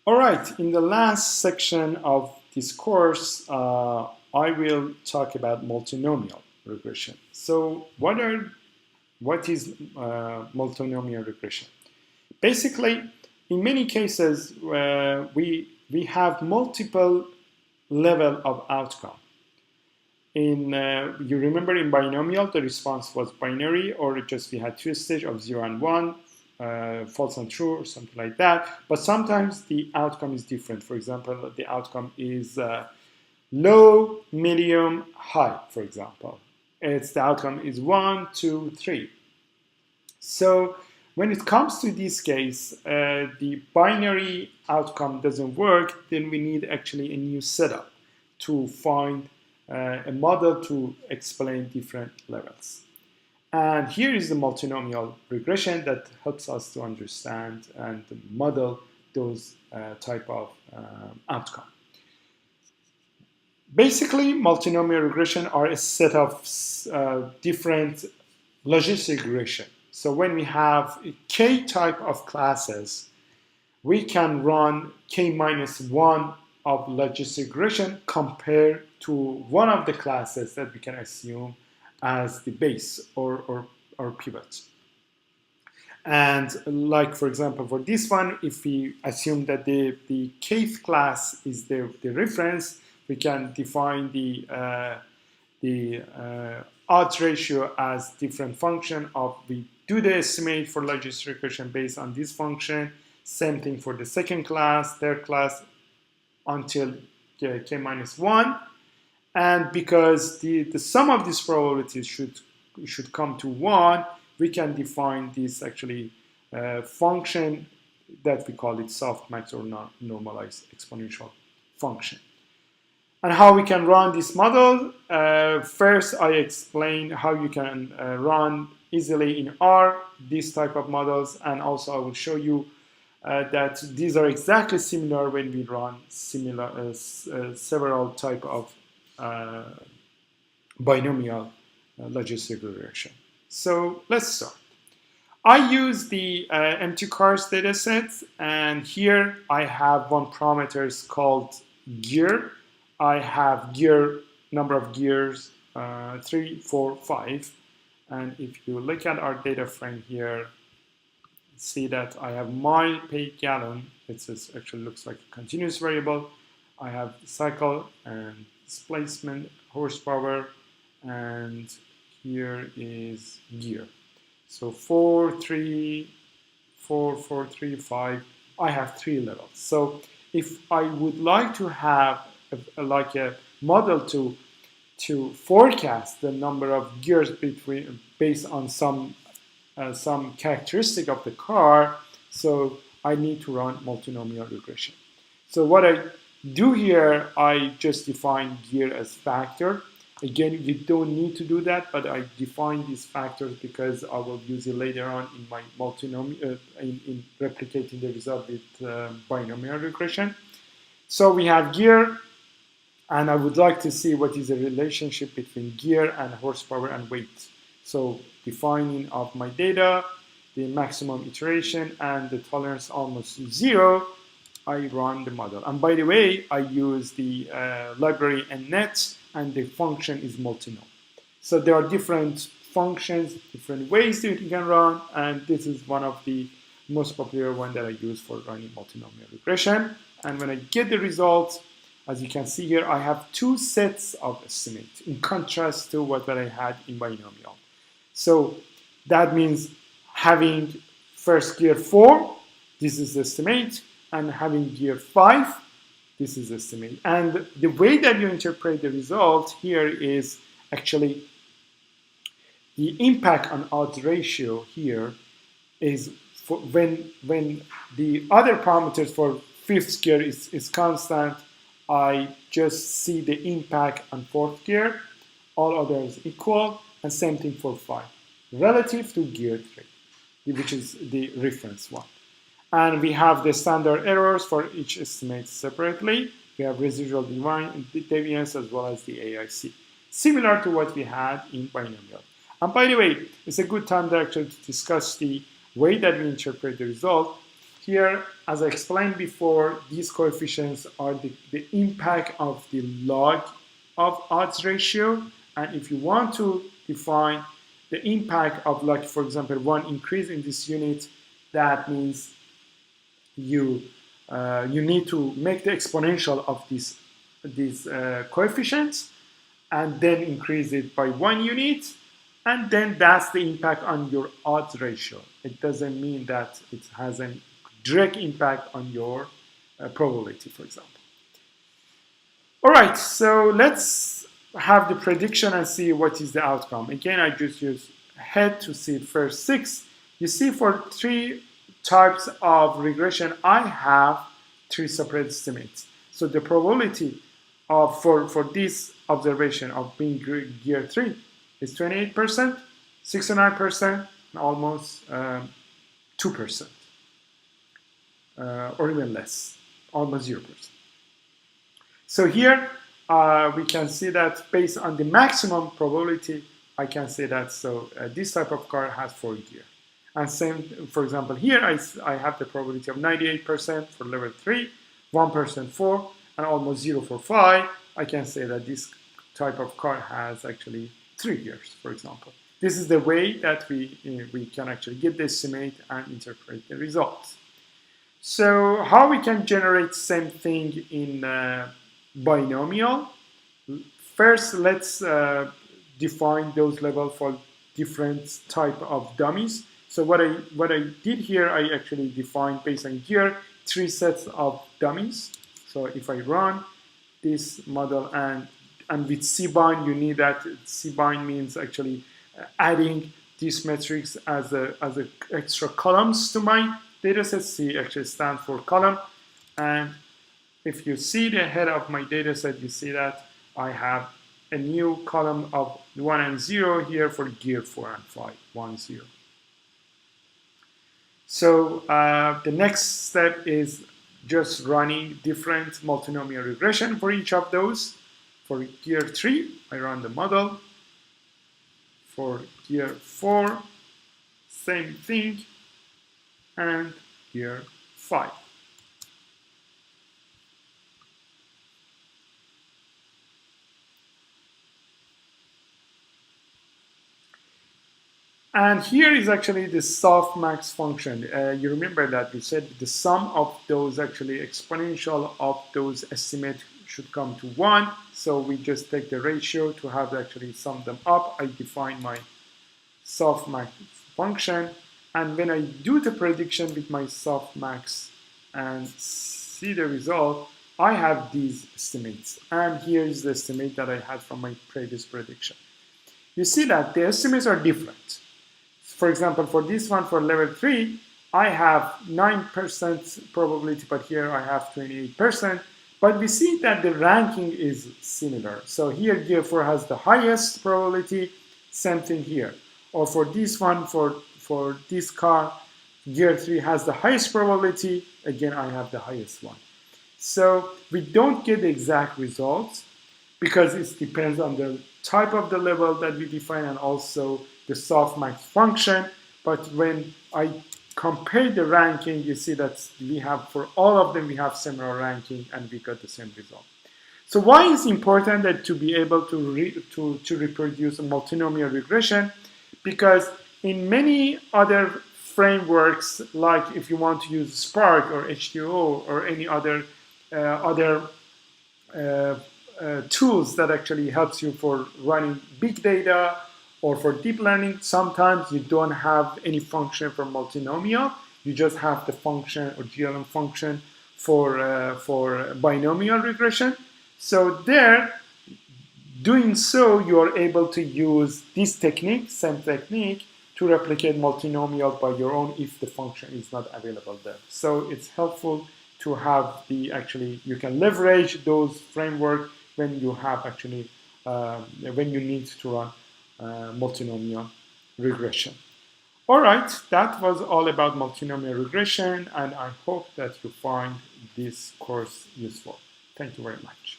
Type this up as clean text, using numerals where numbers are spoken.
All right, in the last section of this course, I will talk about multinomial regression. So what is multinomial regression? Basically, in many cases, we have multiple level of outcome. You remember in binomial, the response was binary, or just we had two stages of 0 and 1, false and true, or something like that. But sometimes the outcome is different. For example, the outcome is low, medium, high, for example. The outcome is 1, 2, 3. So when it comes to this case, the binary outcome doesn't work, then we need actually a new setup to find a model to explain different levels. And here is the multinomial regression that helps us to understand and model those type of outcome. Basically, multinomial regression are a set of different logistic regression. So when we have k type of classes, we can run k minus 1 of logistic regression compared to one of the classes that we can assume as the base or pivot. And like, for example, for this one, if we assume that the kth class is the reference, we can define the odds ratio as different function of we do the estimate for logistic regression based on this function. Same thing for the second class, third class, until k minus 1. And because the sum of these probabilities should come to 1, we can define this actually function that we call it softmax or normalized exponential function. And how we can run this model. First, I explain how you can run easily in R these type of models, and also I will show you that these are exactly similar when we run several type of binomial logistic regression. So let's start. I use the empty cars dataset, and here I have one parameter called gear. I have number of gears 3, 4, 5, and if you look at our data frame here, see that I have mile per gallon. It actually looks like a continuous variable. I have cycle and displacement, horsepower, and here is gear. So 4, 3, 4, 4, 3, 5. I have 3 levels. So if I would like to have a model to forecast the number of gears based on some characteristic of the car, so I need to run multinomial regression. So what I do here, I just define gear as factor. Again, you don't need to do that, but I define these factors because I will use it later on in my multinomial, in replicating the result with binomial regression. So we have gear, and I would like to see what is the relationship between gear and horsepower and weight. So defining of my data, the maximum iteration, and the tolerance almost 0, I run the model. And by the way, I use the library nnet, and the function is multinomial. So there are different functions, different ways that you can run, and this is one of the most popular one that I use for running multinomial regression. And when I get the results, as you can see here, I have 2 sets of estimates in contrast to what I had in binomial. So that means having first gear 4, this is the estimate, and having gear 5, this is the estimate. And the way that you interpret the result here is actually the impact on odds ratio here is for when the other parameters for 5th gear is constant, I just see the impact on 4th gear, all others equal, and same thing for 5, relative to gear 3, which is the reference one. And we have the standard errors for each estimate separately. We have residual deviance as well as the AIC, similar to what we had in binomial. And by the way, it's a good time to actually discuss the way that we interpret the result. Here, as I explained before, these coefficients are the impact of the log of odds ratio. And if you want to define the impact of, like, for example, one increase in this unit, that means you need to make the exponential of these coefficients and then increase it by 1 unit, and then that's the impact on your odds ratio. It doesn't mean that it has a direct impact on your probability, for example. All right, so let's have the prediction and see what is the outcome. Again, I just use head to see the first 6. You see, for 3 types of regression, I have 3 separate estimates. So the probability of for this observation of being gear 3 is 28%, 69%, and almost 2%, or even less, almost 0%. So here we can see that based on the maximum probability, I can say that this type of car has 4 gears. And same, for example, here I have the probability of 98% for level 3, 1% 4, and almost 0 for 5. I can say that this type of car has actually 3 gears, for example. This is the way that we can actually get the estimate and interpret the results. So how we can generate same thing in binomial? First, let's define those levels for different type of dummies. So what I did here, I actually defined based on gear 3 sets of dummies. So if I run this model and with cbind, you need that. Cbind means actually adding these metrics as a extra columns to my dataset. C actually stands for column, and if you see the head of my dataset, you see that I have a new column of 1 and 0 here for gear 4 and 5, 1, 0. So the next step is just running different multinomial regression for each of those. For gear 3, I run the model. For gear 4, same thing. And gear 5. And here is actually the softmax function. You remember that we said the sum of those actually exponential of those estimates should come to 1. So we just take the ratio to have actually sum them up. I define my softmax function. And when I do the prediction with my softmax and see the result, I have these estimates. And here is the estimate that I had from my previous prediction. You see that the estimates are different. For example, for this one, for level 3, I have 9% probability, but here I have 28%. But we see that the ranking is similar. So here, gear 4 has the highest probability, same thing here. Or for this one, for this car, gear 3 has the highest probability. Again, I have the highest one. So we don't get the exact results because it depends on the type of the level that we define and also the softmax function. But when I compare the ranking, you see that we have, for all of them, we have similar ranking and we got the same result. So why is it important that to be able to reproduce a multinomial regression? Because in many other frameworks, like if you want to use Spark or H2O or any other tools that actually helps you for running big data or for deep learning, sometimes you don't have any function for multinomial. You just have the function or GLM function for binomial regression. So there, doing so, you are able to use this technique, same technique, to replicate multinomial by your own if the function is not available there. So it's helpful to have you can leverage those frameworks when you have actually, when you need to run multinomial regression. All right, that was all about multinomial regression, and I hope that you find this course useful. Thank you very much.